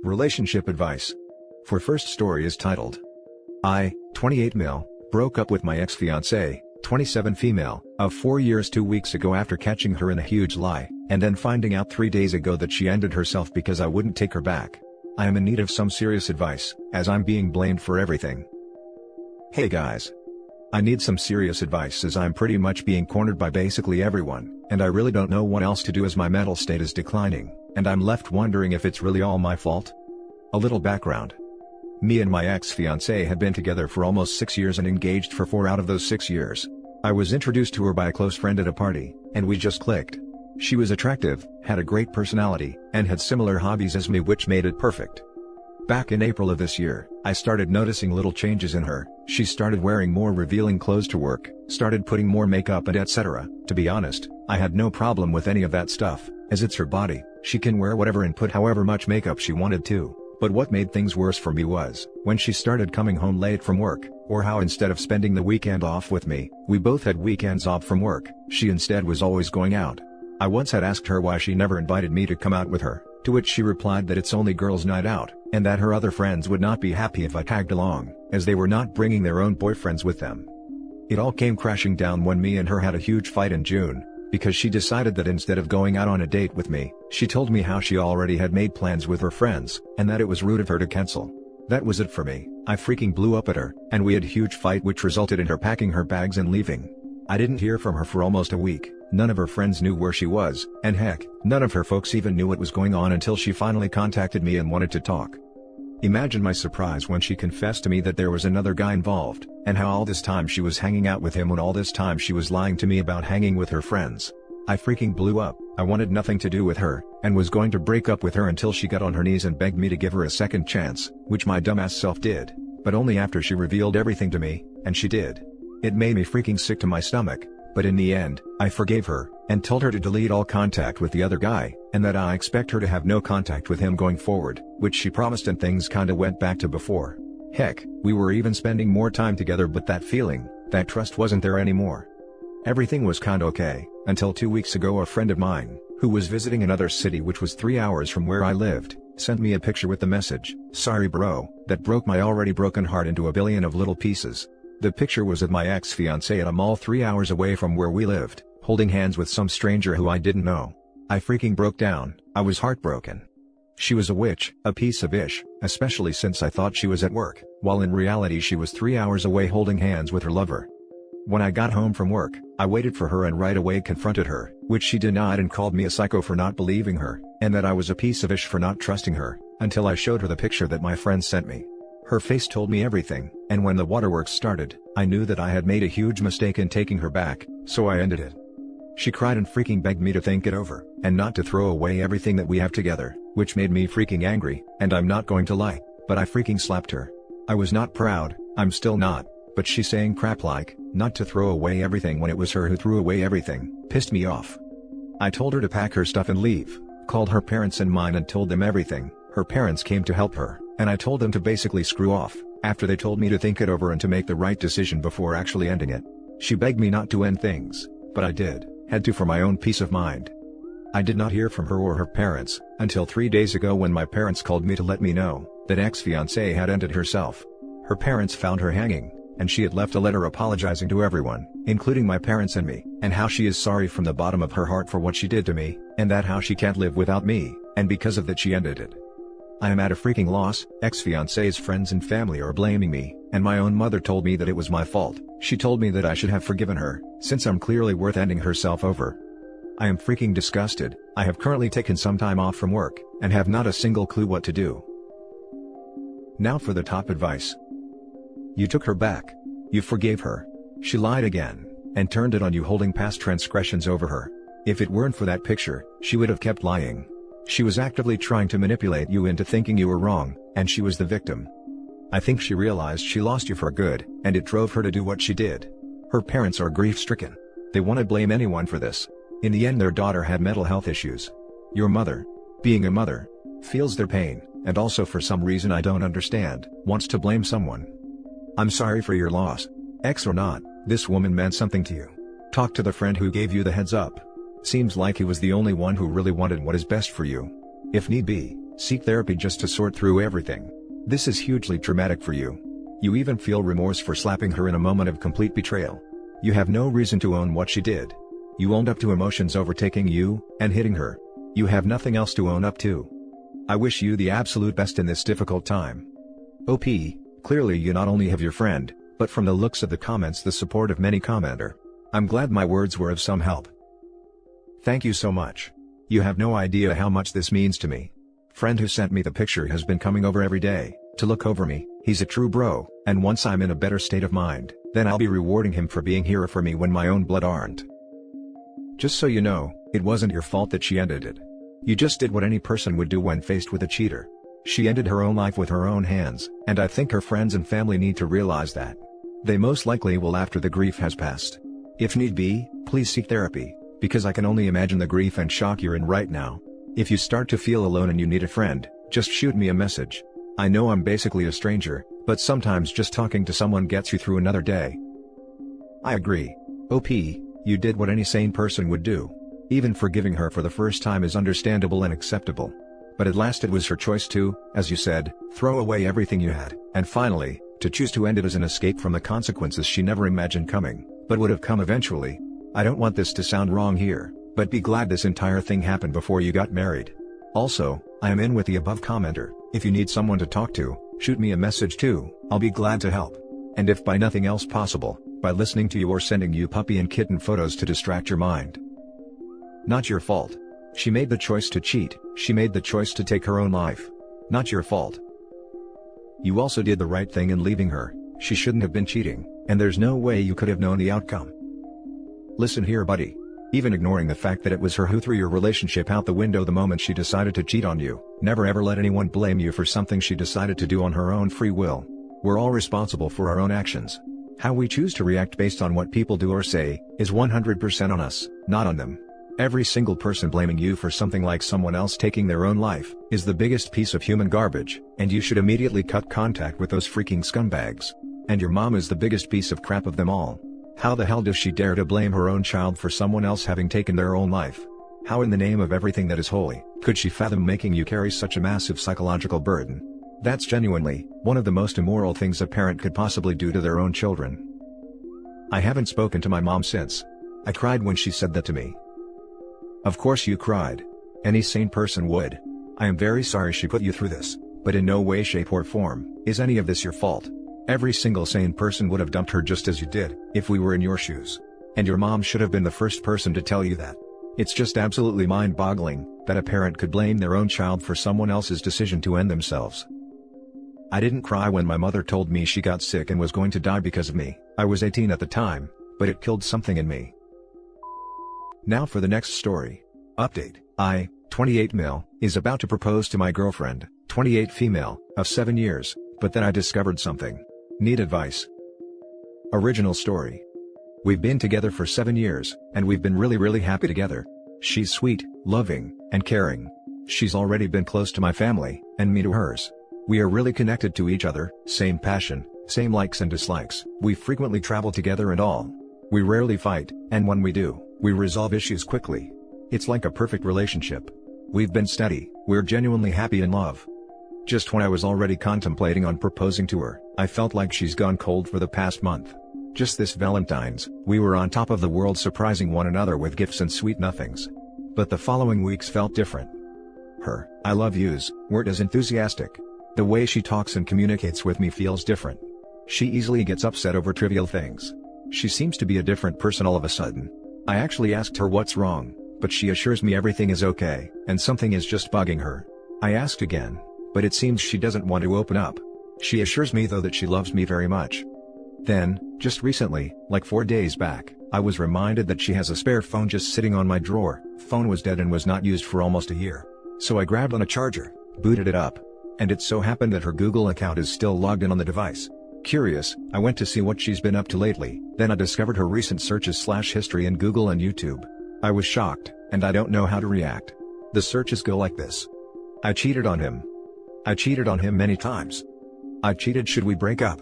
Relationship advice. For first story is titled, I, 28 male, broke up with my ex-fiancée, 27 female, of 4 years 2 weeks ago after catching her in a huge lie, and then finding out 3 days ago that she ended herself because I wouldn't take her back. I am in need of some serious advice, as I'm being blamed for everything. Hey guys. I need some serious advice as I'm pretty much being cornered by basically everyone, and I really don't know what else to do as my mental state is declining, and I'm left wondering if it's really all my fault. A little background. Me and my ex-fiancée had been together for almost 6 years and engaged for 4 out of those 6 years. I was introduced to her by a close friend at a party, and we just clicked. She was attractive, had a great personality, and had similar hobbies as me, which made it perfect. Back in April of this year, I started noticing little changes in her. She started wearing more revealing clothes to work, started putting more makeup and etc. To be honest, I had no problem with any of that stuff, as it's her body, she can wear whatever and put however much makeup she wanted to. But what made things worse for me was, when she started coming home late from work, or how instead of spending the weekend off with me, we both had weekends off from work, she instead was always going out. I once had asked her why she never invited me to come out with her, to which she replied that it's only girls' night out, and that her other friends would not be happy if I tagged along, as they were not bringing their own boyfriends with them. It all came crashing down when me and her had a huge fight in June, because she decided that instead of going out on a date with me, she told me how she already had made plans with her friends, and that it was rude of her to cancel. That was it for me. I freaking blew up at her, and we had a huge fight which resulted in her packing her bags and leaving. I didn't hear from her for almost a week, none of her friends knew where she was, and heck, none of her folks even knew what was going on until she finally contacted me and wanted to talk. Imagine my surprise when she confessed to me that there was another guy involved, and how all this time she was hanging out with him when all this time she was lying to me about hanging with her friends. I freaking blew up. I wanted nothing to do with her, and was going to break up with her until she got on her knees and begged me to give her a second chance, which my dumbass self did, but only after she revealed everything to me, and she did. It made me freaking sick to my stomach, but in the end, I forgave her, and told her to delete all contact with the other guy, and that I expect her to have no contact with him going forward, which she promised, and things kinda went back to before. Heck, we were even spending more time together, but that feeling, that trust wasn't there anymore. Everything was kinda okay, until 2 weeks ago a friend of mine, who was visiting another city which was 3 hours from where I lived, sent me a picture with the message, "Sorry bro," that broke my already broken heart into a billion of little pieces. The picture was of my ex-fiancée at a mall 3 hours away from where we lived, holding hands with some stranger who I didn't know. I freaking broke down. I was heartbroken. She was a witch, a piece of ish, especially since I thought she was at work, while in reality she was 3 hours away holding hands with her lover. When I got home from work, I waited for her and right away confronted her, which she denied and called me a psycho for not believing her, and that I was a piece of ish for not trusting her, until I showed her the picture that my friend sent me. Her face told me everything, and when the waterworks started, I knew that I had made a huge mistake in taking her back, so I ended it. She cried and freaking begged me to think it over, and not to throw away everything that we have together, which made me freaking angry, and I'm not going to lie, but I freaking slapped her. I was not proud, I'm still not, but she saying crap like, not to throw away everything when it was her who threw away everything, pissed me off. I told her to pack her stuff and leave, called her parents and mine and told them everything. Her parents came to help her, and I told them to basically screw off, after they told me to think it over and to make the right decision before actually ending it. She begged me not to end things, but I did, had to for my own peace of mind. I did not hear from her or her parents, until 3 days ago when my parents called me to let me know, that ex-fiancée had ended herself. Her parents found her hanging, and she had left a letter apologizing to everyone, including my parents and me, and how she is sorry from the bottom of her heart for what she did to me, and that how she can't live without me, and because of that she ended it. I am at a freaking loss. Ex-fiancée's friends and family are blaming me, and my own mother told me that it was my fault. She told me that I should have forgiven her, since I'm clearly worth ending herself over. I am freaking disgusted. I have currently taken some time off from work, and have not a single clue what to do. Now for the top advice. You took her back. You forgave her. She lied again, and turned it on you, holding past transgressions over her. If it weren't for that picture, she would have kept lying. She was actively trying to manipulate you into thinking you were wrong, and she was the victim. I think she realized she lost you for good, and it drove her to do what she did. Her parents are grief-stricken. They want to blame anyone for this. In the end, their daughter had mental health issues. Your mother, being a mother, feels their pain, and also for some reason I don't understand, wants to blame someone. I'm sorry for your loss. Ex or not, this woman meant something to you. Talk to the friend who gave you the heads up. Seems like he was the only one who really wanted what is best for you. If need be, Seek therapy just to sort through everything. This is hugely traumatic for you. You even feel remorse for slapping her in a moment of complete betrayal. You have no reason to own what she did. You owned up to emotions overtaking you, and hitting her. You have nothing else to own up to. I wish you the absolute best in this difficult time. OP, clearly you not only have your friend, but from the looks of the comments the support of many commenter. I'm glad my words were of some help. Thank you so much. You have no idea how much this means to me. Friend who sent me the picture has been coming over every day, to look over me. He's a true bro, and once I'm in a better state of mind, then I'll be rewarding him for being here for me when my own blood aren't. Just so you know, it wasn't your fault that she ended it. You just did what any person would do when faced with a cheater. She ended her own life with her own hands, and I think her friends and family need to realize that. They most likely will after the grief has passed. If need be, please seek therapy, because I can only imagine the grief and shock you're in right now. If you start to feel alone and you need a friend, just shoot me a message. I know I'm basically a stranger, but sometimes just talking to someone gets you through another day. I agree. OP, you did what any sane person would do. Even forgiving her for the first time is understandable and acceptable. But at last it was her choice to, as you said, throw away everything you had, and finally, to choose to end it as an escape from the consequences she never imagined coming, but would have come eventually. I don't want this to sound wrong here, but be glad this entire thing happened before you got married. Also, I am in with the above commenter. If you need someone to talk to, shoot me a message too, I'll be glad to help. And if by nothing else possible, by listening to you or sending you puppy and kitten photos to distract your mind. Not your fault. She made the choice to cheat, she made the choice to take her own life. Not your fault. You also did the right thing in leaving her. She shouldn't have been cheating, and there's no way you could have known the outcome. Listen here, buddy. Even ignoring the fact that it was her who threw your relationship out the window the moment she decided to cheat on you, never ever let anyone blame you for something she decided to do on her own free will. We're all responsible for our own actions. How we choose to react based on what people do or say, is 100% on us, not on them. Every single person blaming you for something like someone else taking their own life, is the biggest piece of human garbage, and you should immediately cut contact with those freaking scumbags. And your mom is the biggest piece of crap of them all. How the hell does she dare to blame her own child for someone else having taken their own life? How in the name of everything that is holy, could she fathom making you carry such a massive psychological burden? That's genuinely, one of the most immoral things a parent could possibly do to their own children. I haven't spoken to my mom since. I cried when she said that to me. Of course you cried. Any sane person would. I am very sorry she put you through this, but in no way, shape or form, is any of this your fault. Every single sane person would have dumped her just as you did, if we were in your shoes. And your mom should have been the first person to tell you that. It's just absolutely mind-boggling, that a parent could blame their own child for someone else's decision to end themselves. I didn't cry when my mother told me she got sick and was going to die because of me. I was 18 at the time, but it killed something in me. Now for the next story. Update. I, 28 male, is about to propose to my girlfriend, 28 female, of 7 years, but then I discovered something. Need advice. Original story. We've been together for 7 years, and we've been really happy together. She's sweet, loving, and caring. She's already been close to my family, and me to hers. We are really connected to each other, same passion, same likes and dislikes. We frequently travel together and all. We rarely fight, and when we do, we resolve issues quickly. It's like a perfect relationship. We've been steady, we're genuinely happy in love. Just when I was already contemplating on proposing to her, I felt like she's gone cold for the past month. Just this Valentine's, we were on top of the world surprising one another with gifts and sweet nothings. But the following weeks felt different. Her "I love yous" weren't as enthusiastic. The way she talks and communicates with me feels different. She easily gets upset over trivial things. She seems to be a different person all of a sudden. I actually asked her what's wrong, but she assures me everything is okay, and something is just bugging her. I asked again, but it seems she doesn't want to open up. She assures me though that she loves me very much. Then, just recently, like 4 days back, I was reminded that she has a spare phone just sitting on my drawer. Phone was dead and was not used for almost a year. So I grabbed on a charger, booted it up, and it so happened that her Google account is still logged in on the device. Curious, I went to see what she's been up to lately, then I discovered her recent searches/history in Google and YouTube. I was shocked, and I don't know how to react. The searches go like this. I cheated on him. I cheated on him many times. I cheated, should we break up?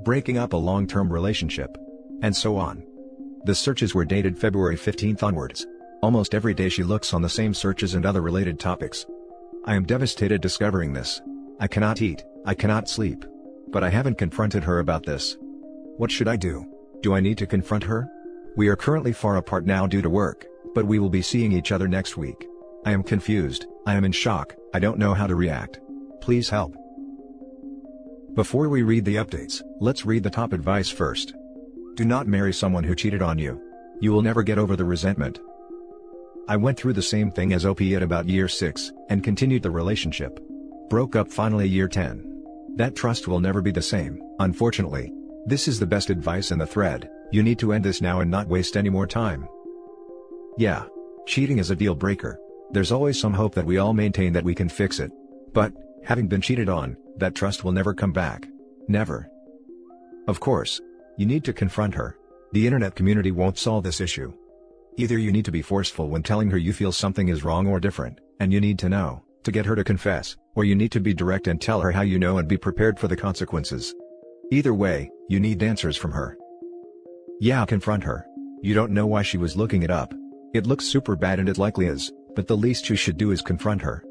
Breaking up a long-term relationship. And so on. The searches were dated February 15th onwards. Almost every day she looks on the same searches and other related topics. I am devastated discovering this. I cannot eat, I cannot sleep. But I haven't confronted her about this. What should I do? Do I need to confront her? We are currently far apart now due to work, but we will be seeing each other next week. I am confused, I am in shock, I don't know how to react. Please help. Before we read the updates, let's read the top advice first. Do not marry someone who cheated on you. You will never get over the resentment. I went through the same thing as OP at about year 6, and continued the relationship. Broke up finally year 10. That trust will never be the same, unfortunately. This is the best advice in the thread. You need to end this now and not waste any more time. Yeah. Cheating is a deal breaker. There's always some hope that we all maintain that we can fix it. But, having been cheated on, that trust will never come back. Never. Of course. You need to confront her. The internet community won't solve this issue. Either you need to be forceful when telling her you feel something is wrong or different, and you need to know, to get her to confess, or you need to be direct and tell her how you know and be prepared for the consequences. Either way, you need answers from her. Yeah, confront her. You don't know why she was looking it up. It looks super bad and it likely is, but the least you should do is confront her.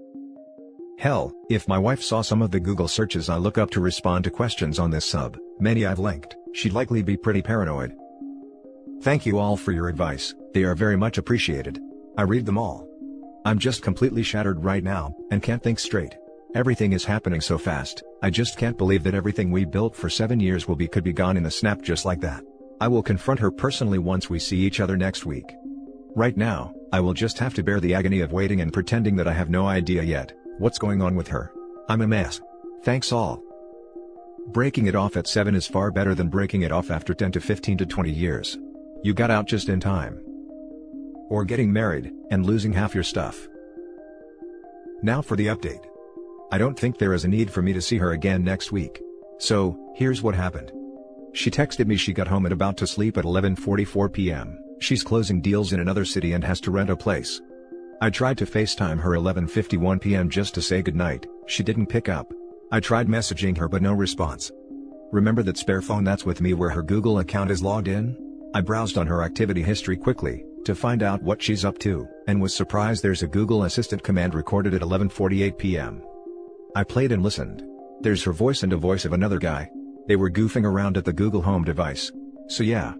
Hell, if my wife saw some of the Google searches I look up to respond to questions on this sub, many I've linked, she'd likely be pretty paranoid. Thank you all for your advice, they are very much appreciated. I read them all. I'm just completely shattered right now, and can't think straight. Everything is happening so fast, I just can't believe that everything we built for 7 years could be gone in a snap just like that. I will confront her personally once we see each other next week. Right now, I will just have to bear the agony of waiting and pretending that I have no idea yet what's going on with her. I'm a mess. Thanks all. Breaking it off at 7 is far better than breaking it off after 10 to 15 to 20 years. You got out just in time. Or getting married, and losing half your stuff. Now for the update. I don't think there is a need for me to see her again next week. So, here's what happened. She texted me she got home at about to sleep at 11:44 p.m. She's closing deals in another city and has to rent a place. I tried to FaceTime her 11:51 p.m. just to say goodnight, she didn't pick up. I tried messaging her but no response. Remember that spare phone that's with me where her Google account is logged in? I browsed on her activity history quickly, to find out what she's up to, and was surprised there's a Google Assistant command recorded at 11:48 p.m. I played and listened. There's her voice and a voice of another guy. They were goofing around at the Google Home device. So yeah.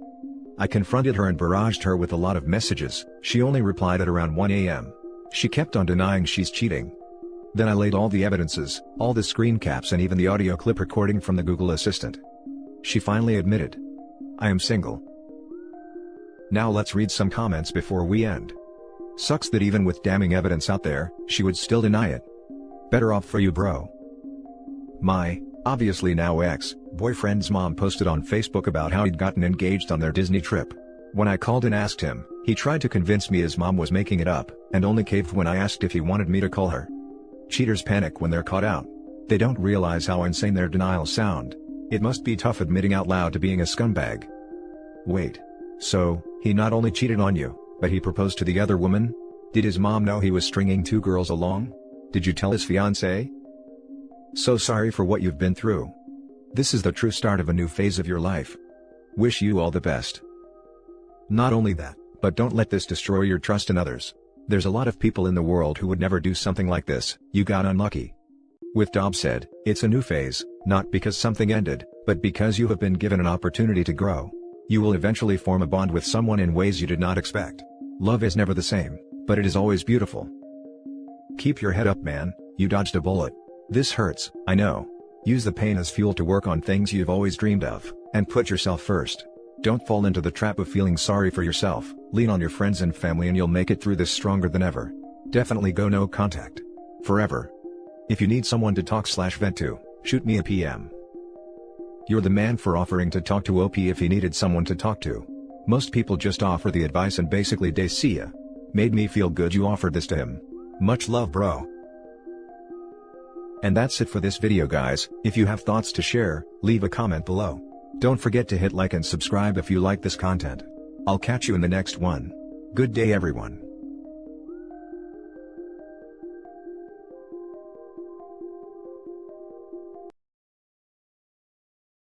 I confronted her and barraged her with a lot of messages. She only replied at around 1 a.m. She kept on denying she's cheating. Then I laid all the evidences, all the screen caps and even the audio clip recording from the Google Assistant. She finally admitted. I am single. Now let's read some comments before we end. Sucks that even with damning evidence out there, she would still deny it. Better off for you, bro. My, obviously now ex-boyfriend's mom posted on Facebook about how he'd gotten engaged on their Disney trip. When I called and asked him, he tried to convince me his mom was making it up, and only caved when I asked if he wanted me to call her. Cheaters panic when they're caught out. They don't realize how insane their denials sound. It must be tough admitting out loud to being a scumbag. Wait. So, he not only cheated on you, but he proposed to the other woman? Did his mom know he was stringing 2 girls along? Did you tell his fiancée? So sorry for what you've been through. This is the true start of a new phase of your life. Wish you all the best. Not only that, but don't let this destroy your trust in others. There's a lot of people in the world who would never do something like this. You got unlucky. With Dobbs said, it's a new phase, not because something ended, but because you have been given an opportunity to grow. You will eventually form a bond with someone in ways you did not expect. Love is never the same, but it is always beautiful. Keep your head up, man, you dodged a bullet. This hurts, I know. Use the pain as fuel to work on things you've always dreamed of, and put yourself first. Don't fall into the trap of feeling sorry for yourself. Lean on your friends and family and you'll make it through this stronger than ever. Definitely go no contact. Forever. If you need someone to talk/vent to, shoot me a PM. You're the man for offering to talk to OP if he needed someone to talk to. Most people just offer the advice and basically they see ya. Made me feel good you offered this to him. Much love, bro. And that's it for this video, guys. If you have thoughts to share, leave a comment below. Don't forget to hit like and subscribe if you like this content. I'll catch you in the next one. Good day, everyone.